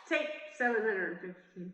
Tape 715.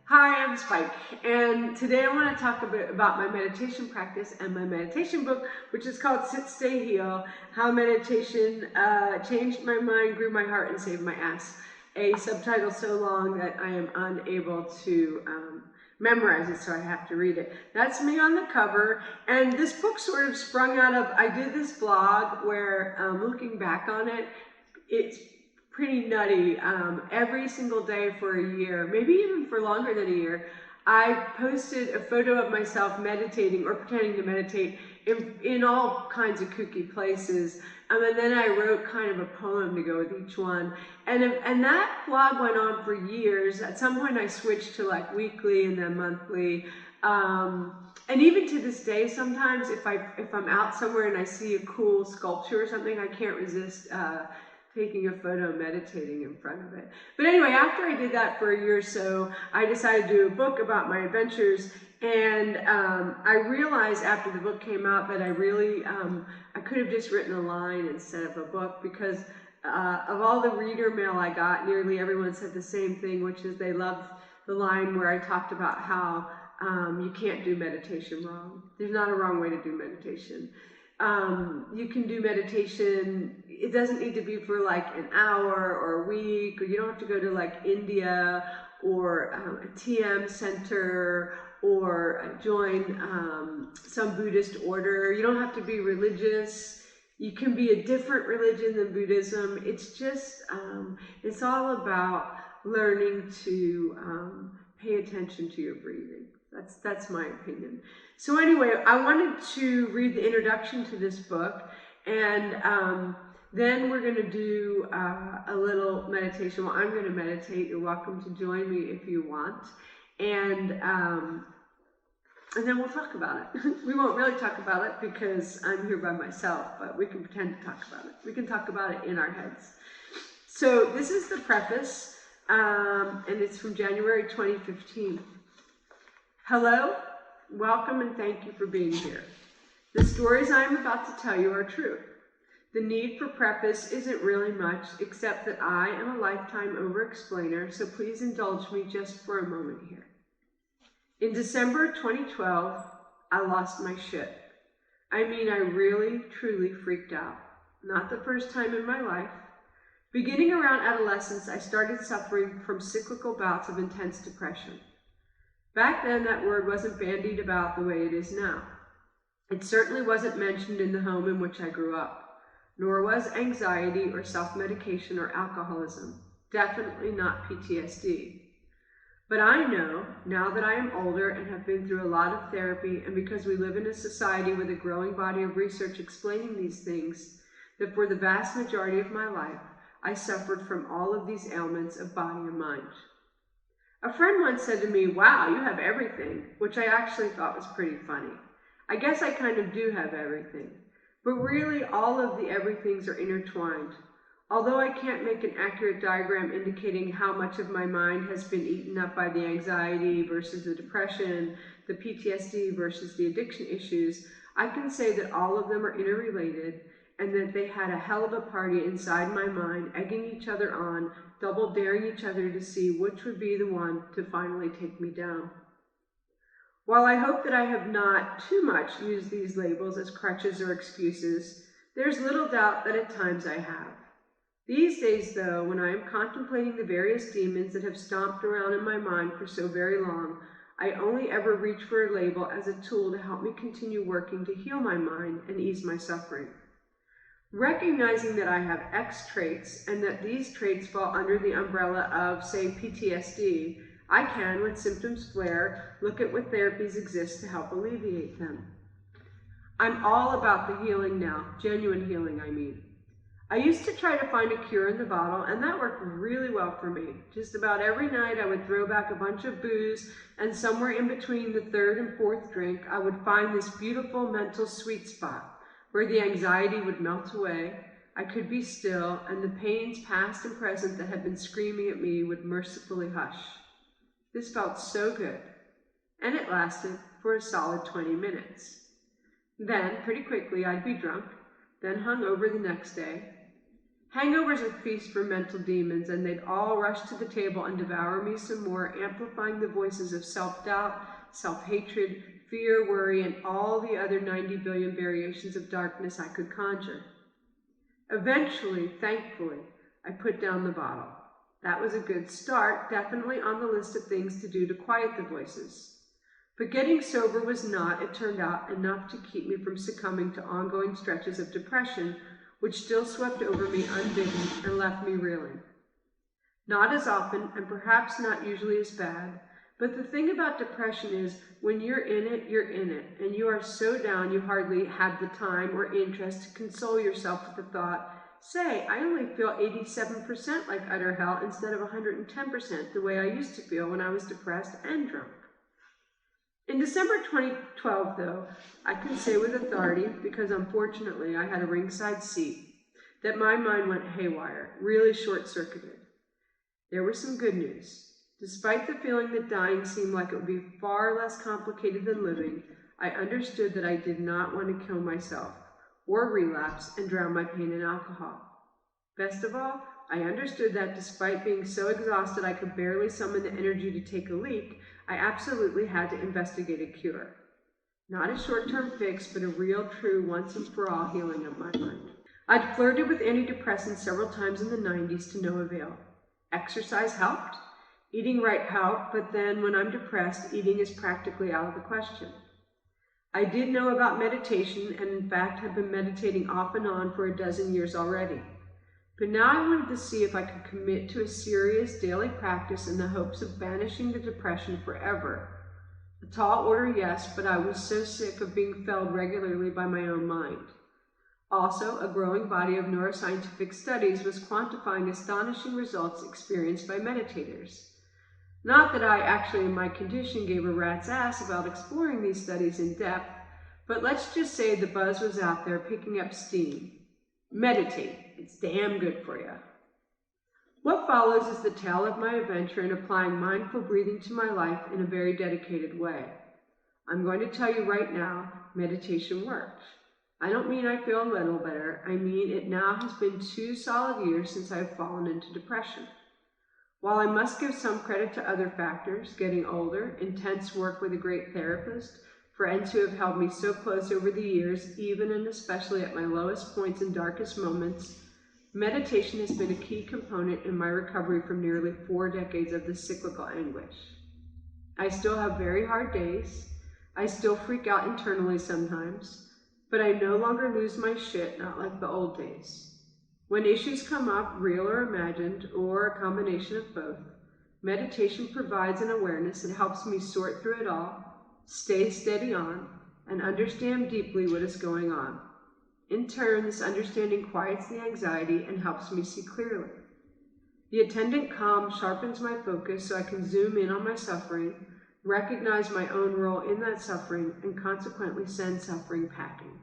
Hi, I'm Spike, and today I want to talk a bit about my meditation practice and my meditation book, which is called Sit, Stay, Heal, How Meditation Changed My Mind, Grew My Heart, and Saved My Ass. A subtitle so long that I am unable to memorize it, so I have to read it. That's me on the cover, and this book sort of sprung out of, I did this blog where, looking back on it, it's pretty nutty. Every single day for a year, maybe even for longer than a year, I posted a photo of myself meditating or pretending to meditate in all kinds of kooky places. And then I wrote kind of a poem to go with each one. And that blog went on for years. At some point I switched to like weekly and then monthly. And even to this day, sometimes if I'm out somewhere and I see a cool sculpture or something, I can't resist taking a photo meditating in front of it. But anyway, after I did that for a year or so, I decided to do a book about my adventures, and I realized after the book came out that I really, I could have just written a line instead of a book, because of all the reader mail I got, nearly everyone said the same thing, which is they loved the line where I talked about how you can't do meditation wrong. There's not a wrong way to do meditation. You can do meditation, it doesn't need to be for like an hour or a week, or you don't have to go to like India or a TM center or join some Buddhist order. You don't have to be religious. You can be a different religion than Buddhism. It's just, it's all about learning to pay attention to your breathing. That's my opinion. So anyway, I wanted to read the introduction to this book, and then we're going to do a little meditation. Well, I'm going to meditate. You're welcome to join me if you want, and then we'll talk about it. We won't really talk about it because I'm here by myself, but we can pretend to talk about it. We can talk about it in our heads. So this is the preface, and it's from January 2015. Hello, welcome, and thank you for being here. The stories I am about to tell you are true. The need for preface isn't really much, except that I am a lifetime over-explainer, so please indulge me just for a moment here. In December 2012, I lost my shit. I mean, I really, truly freaked out. Not the first time in my life. Beginning around adolescence, I started suffering from cyclical bouts of intense depression. Back then, that word wasn't bandied about the way it is now. It certainly wasn't mentioned in the home in which I grew up, nor was anxiety or self-medication or alcoholism, definitely not PTSD. But I know, now that I am older and have been through a lot of therapy, and because we live in a society with a growing body of research explaining these things, that for the vast majority of my life, I suffered from all of these ailments of body and mind. A friend once said to me, "Wow, you have everything," which I actually thought was pretty funny. I guess I kind of do have everything, but really all of the everythings are intertwined. Although I can't make an accurate diagram indicating how much of my mind has been eaten up by the anxiety versus the depression, the PTSD versus the addiction issues, I can say that all of them are interrelated, and that they had a hell of a party inside my mind, egging each other on, double daring each other to see which would be the one to finally take me down. While I hope that I have not too much used these labels as crutches or excuses, there's little doubt that at times I have. These days, though, when I am contemplating the various demons that have stomped around in my mind for so very long, I only ever reach for a label as a tool to help me continue working to heal my mind and ease my suffering. Recognizing that I have X traits and that these traits fall under the umbrella of, say, PTSD, I can, when symptoms flare, look at what therapies exist to help alleviate them. I'm all about the healing now, genuine healing, I mean. I used to try to find a cure in the bottle, and that worked really well for me. Just about every night I would throw back a bunch of booze, and somewhere in between the third and fourth drink, I would find this beautiful mental sweet spot where the anxiety would melt away, I could be still, and the pains past and present that had been screaming at me would mercifully hush. This felt so good, and it lasted for a solid 20 minutes. Then, pretty quickly, I'd be drunk, then hungover the next day. Hangovers are feasts for mental demons, and they'd all rush to the table and devour me some more, amplifying the voices of self-doubt, self-hatred, fear, worry, and all the other 90 billion variations of darkness I could conjure. Eventually, thankfully, I put down the bottle. That was a good start, definitely on the list of things to do to quiet the voices. But getting sober was not, it turned out, enough to keep me from succumbing to ongoing stretches of depression, which still swept over me unbidden and left me reeling. Not as often, and perhaps not usually as bad, but the thing about depression is when you're in it, and you are so down you hardly have the time or interest to console yourself with the thought, say, I only feel 87% like utter hell instead of 110% the way I used to feel when I was depressed and drunk. In December 2012, though, I can say with authority, because unfortunately I had a ringside seat, that my mind went haywire, really short-circuited. There was some good news. Despite the feeling that dying seemed like it would be far less complicated than living, I understood that I did not want to kill myself or relapse and drown my pain in alcohol. Best of all, I understood that despite being so exhausted I could barely summon the energy to take a leak, I absolutely had to investigate a cure. Not a short-term fix, but a real, true, once-and-for-all healing of my mind. I'd flirted with antidepressants several times in the 90s to no avail. Exercise helped. Eating right helped, but then when I'm depressed, eating is practically out of the question. I did know about meditation and in fact have been meditating off and on for a dozen years already. But now I wanted to see if I could commit to a serious daily practice in the hopes of banishing the depression forever. A tall order, yes, but I was so sick of being felled regularly by my own mind. Also, a growing body of neuroscientific studies was quantifying astonishing results experienced by meditators. Not that I actually in my condition gave a rat's ass about exploring these studies in depth, but let's just say the buzz was out there picking up steam. Meditate. It's damn good for you. What follows is the tale of my adventure in applying mindful breathing to my life in a very dedicated way. I'm going to tell you right now, meditation works. I don't mean I feel a little better. I mean it now has been 2 solid years since I've fallen into depression. While I must give some credit to other factors, getting older, intense work with a great therapist, friends who have held me so close over the years, even and especially at my lowest points and darkest moments, meditation has been a key component in my recovery from nearly 4 decades of this cyclical anguish. I still have very hard days. I still freak out internally sometimes, but I no longer lose my shit, not like the old days. When issues come up, real or imagined, or a combination of both, meditation provides an awareness that helps me sort through it all, stay steady on, and understand deeply what is going on. In turn, this understanding quiets the anxiety and helps me see clearly. The attendant calm sharpens my focus so I can zoom in on my suffering, recognize my own role in that suffering, and consequently send suffering packing.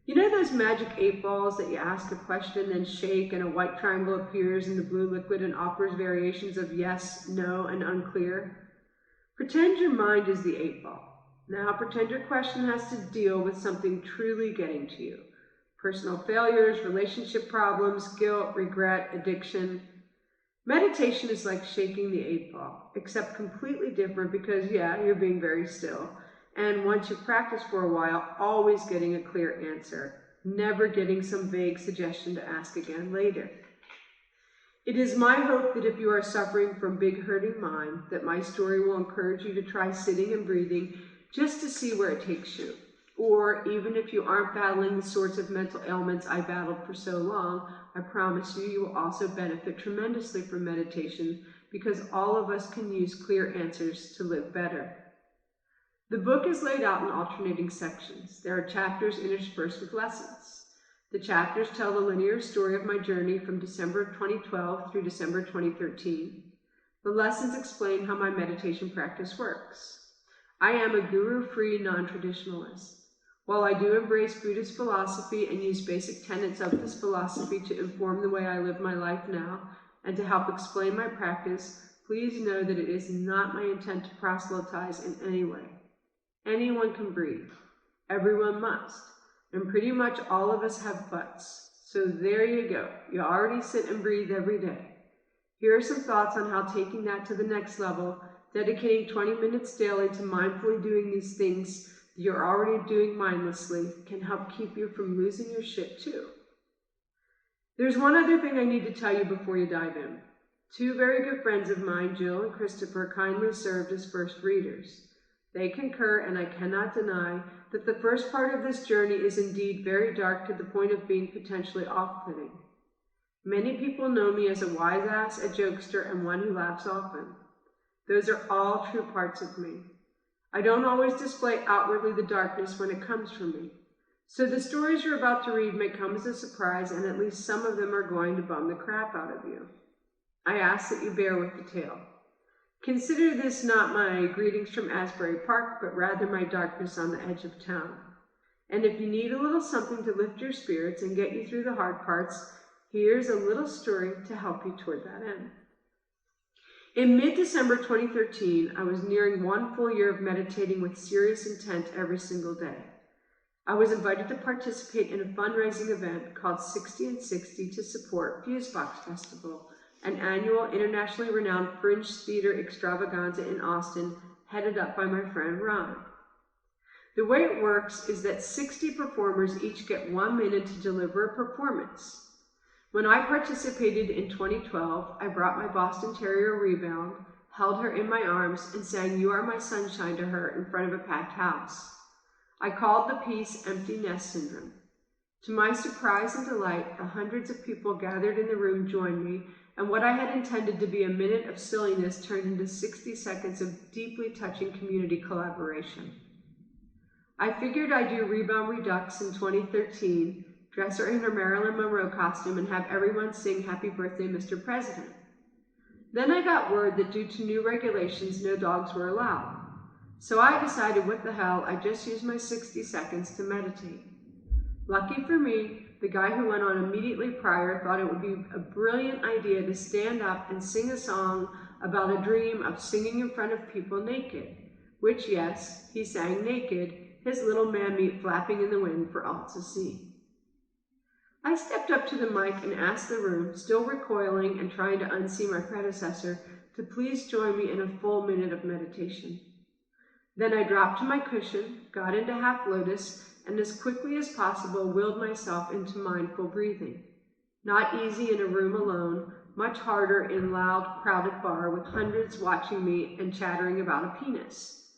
You know those magic 8 balls that you ask a question, then shake, and a white triangle appears in the blue liquid and offers variations of yes, no, and unclear? Pretend your mind is the 8 ball. Now pretend your question has to deal with something truly getting to you. Personal failures, relationship problems, guilt, regret, addiction. Meditation is like shaking the 8 ball, except completely different because, yeah, you're being very still. And once you've practiced for a while, always getting a clear answer, never getting some vague suggestion to ask again later. It is my hope that if you are suffering from big hurting mind, that my story will encourage you to try sitting and breathing just to see where it takes you. Or even if you aren't battling the sorts of mental ailments I battled for so long, I promise you, you will also benefit tremendously from meditation because all of us can use clear answers to live better. The book is laid out in alternating sections. There are chapters interspersed with lessons. The chapters tell the linear story of my journey from December 2012 through December 2013. The lessons explain how my meditation practice works. I am a guru-free non-traditionalist. While I do embrace Buddhist philosophy and use basic tenets of this philosophy to inform the way I live my life now and to help explain my practice, please know that it is not my intent to proselytize in any way. Anyone can breathe. Everyone must. And pretty much all of us have butts. So there you go. You already sit and breathe every day. Here are some thoughts on how taking that to the next level, dedicating 20 minutes daily to mindfully doing these things that you're already doing mindlessly, can help keep you from losing your shit too. There's one other thing I need to tell you before you dive in. Two very good friends of mine, Jill and Christopher, kindly served as first readers. They concur, and I cannot deny that the first part of this journey is indeed very dark to the point of being potentially off-putting. Many people know me as a wise ass, a jokester, and one who laughs often. Those are all true parts of me. I don't always display outwardly the darkness when it comes from me. So the stories you're about to read may come as a surprise, and at least some of them are going to bum the crap out of you. I ask that you bear with the tale. Consider this not my greetings from Asbury Park, but rather my darkness on the edge of town. And if you need a little something to lift your spirits and get you through the hard parts, here's a little story to help you toward that end. In mid-December 2013, I was nearing 1 full year of meditating with serious intent every single day. I was invited to participate in a fundraising event called 60 and 60 to support Fusebox Festival, an annual internationally renowned fringe theater extravaganza in Austin, headed up by my friend Ron. The way it works is that 60 performers each get 1 minute to deliver a performance. When I participated in 2012, I brought my Boston Terrier Rebound, held her in my arms, and sang "You Are My Sunshine" to her in front of a packed house. I called the piece Empty Nest Syndrome. To my surprise and delight, the hundreds of people gathered in the room joined me, and what I had intended to be a minute of silliness turned into 60 seconds of deeply touching community collaboration. I figured I'd do Rebound Redux in 2013, dress her in her Marilyn Monroe costume, and have everyone sing "Happy Birthday, Mr. President." Then I got word that due to new regulations, no dogs were allowed. So I decided, what the hell, I'd just use my 60 seconds to meditate. Lucky for me, the guy who went on immediately prior thought it would be a brilliant idea to stand up and sing a song about a dream of singing in front of people naked, which, yes, he sang naked, his little man-meat flapping in the wind for all to see. I stepped up to the mic and asked the room, still recoiling and trying to unsee my predecessor, to please join me in a full minute of meditation. Then I dropped to my cushion, got into half lotus, and as quickly as possible willed myself into mindful breathing. Not easy in a room alone, much harder in loud, crowded bar with hundreds watching me and chattering about a penis.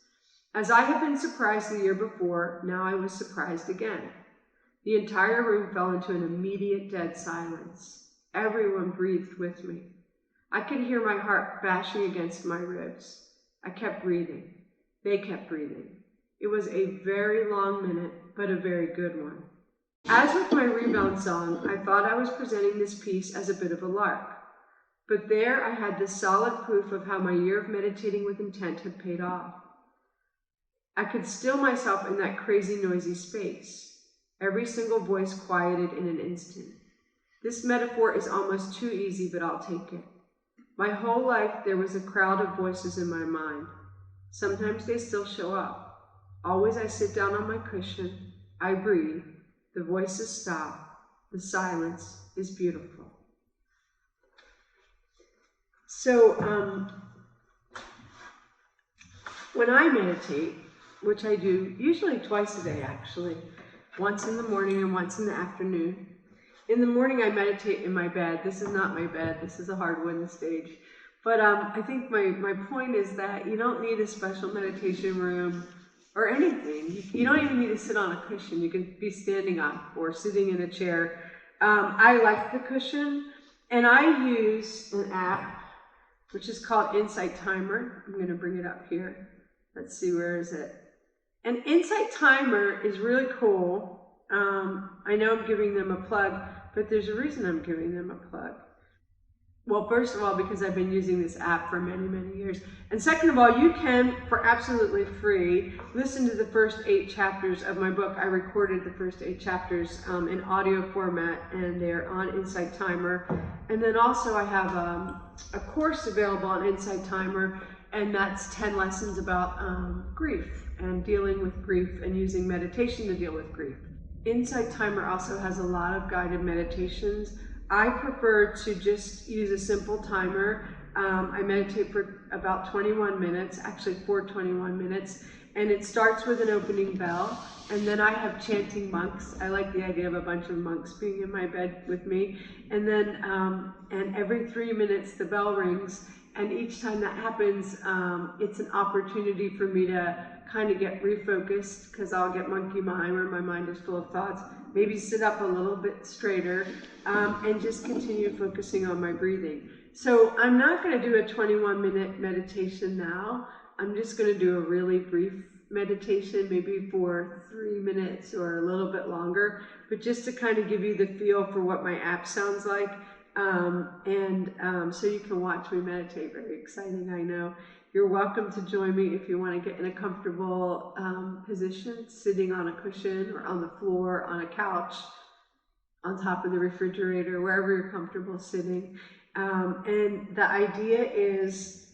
As I had been surprised the year before, now I was surprised again. The entire room fell into an immediate dead silence. Everyone breathed with me. I could hear my heart bashing against my ribs. I kept breathing. They kept breathing. It was a very long minute, but a very good one. As with my Rebound song, I thought I was presenting this piece as a bit of a lark. But there I had this solid proof of how my year of meditating with intent had paid off. I could still myself in that crazy, noisy space. Every single voice quieted in an instant. This metaphor is almost too easy, but I'll take it. My whole life, there was a crowd of voices in my mind. Sometimes they still show up. Always I sit down on my cushion, I breathe, the voices stop, the silence is beautiful. So, when I meditate, which I do usually twice a day actually, once in the morning and once in the afternoon. In the morning I meditate in my bed. This is not my bed, this is a hard wooden stage. But I think my point is that you don't need a special meditation room or anything. You don't even need to sit on a cushion. You can be standing up or sitting in a chair. I like the cushion, and I use an app which is called Insight Timer. I'm going to bring it up here. Let's see, where is it? And Insight Timer is really cool. I know I'm giving them a plug, but there's a reason I'm giving them a plug. Well, first of all, because I've been using this app for many, many years. And second of all, you can, for absolutely free, listen to the first 8 chapters of my book. I recorded the first 8 chapters in audio format, and they're on Insight Timer. And then also I have a course available on Insight Timer and that's 10 lessons about grief and dealing with grief and using meditation to deal with grief. Insight Timer also has a lot of guided meditations. I prefer to just use a simple timer. I meditate for about 21 minutes, actually for 21 minutes, and it starts with an opening bell, and then I have chanting monks. I like the idea of a bunch of monks being in my bed with me, and then and every 3 minutes the bell rings, and each time that happens, it's an opportunity for me to kind of get refocused, because I'll get monkey mind where my mind is full of thoughts, maybe sit up a little bit straighter, and just continue focusing on my breathing. So I'm not going to do a 21-minute meditation now. I'm just going to do a really brief meditation, maybe for 3 minutes or a little bit longer, but just to kind of give you the feel for what my app sounds like, so you can watch me meditate. Very exciting, I know. You're welcome to join me if you want to get in a comfortable position, sitting on a cushion or on the floor, on a couch, on top of the refrigerator, wherever you're comfortable sitting. And the idea is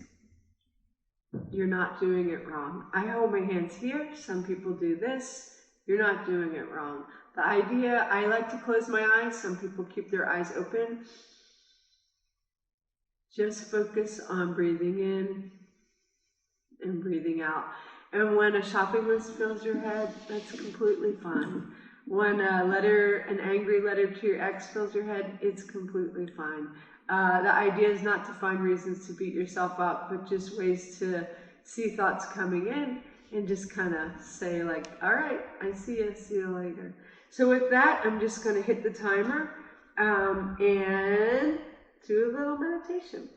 you're not doing it wrong. I hold my hands here. Some people do this. You're not doing it wrong. The idea, I like to close my eyes. Some people keep their eyes open. Just focus on breathing in and breathing out. And when a shopping list fills your head, that's completely fine. When an angry letter to your ex fills your head, it's completely fine. The idea is not to find reasons to beat yourself up, but just ways to see thoughts coming in and just kind of say like, all right, I see you later. So with that, I'm just going to hit the timer and do a little meditation.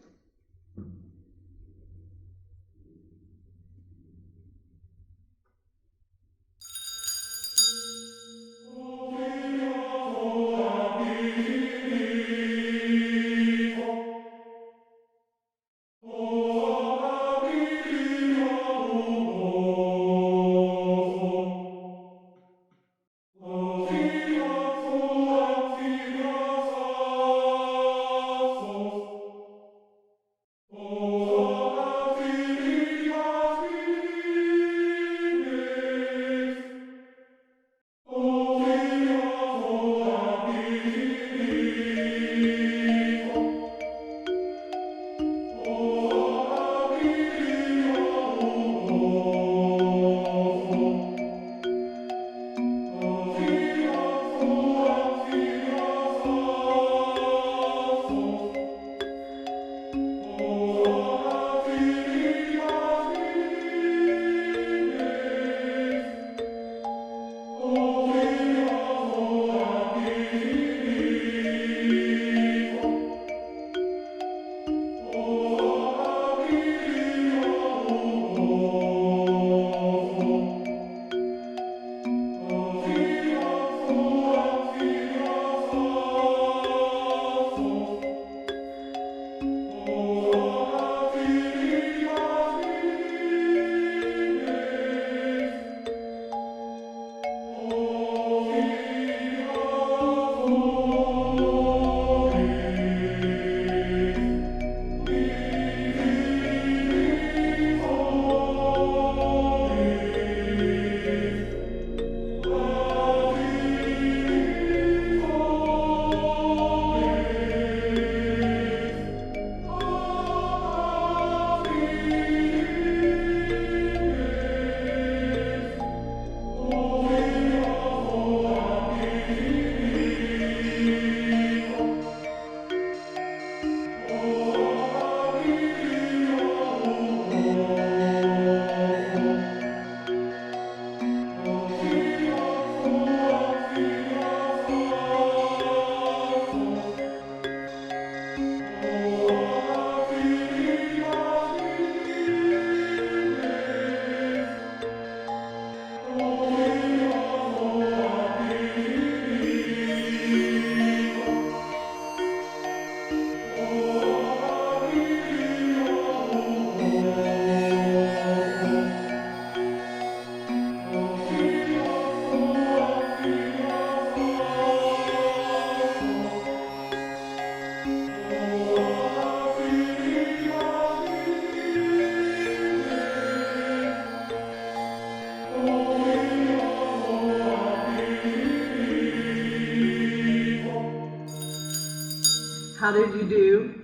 How did you do?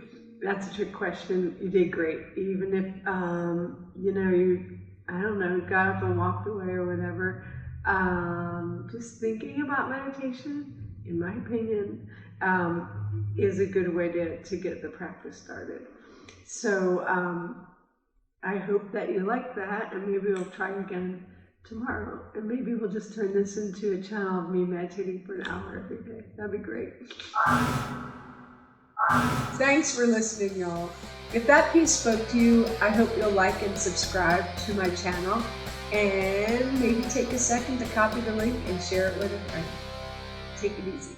That's a trick question. You did great. Even if, I don't know, got up and walked away or whatever. Just thinking about meditation, in my opinion, is a good way to get the practice started. So I hope that you like that, and maybe we'll try again tomorrow. And maybe we'll just turn this into a channel of me meditating for an hour every day. That'd be great. Thanks for listening, y'all. If that piece spoke to you, I hope you'll like and subscribe to my channel, and maybe take a second to copy the link and share it with a friend. Take it easy.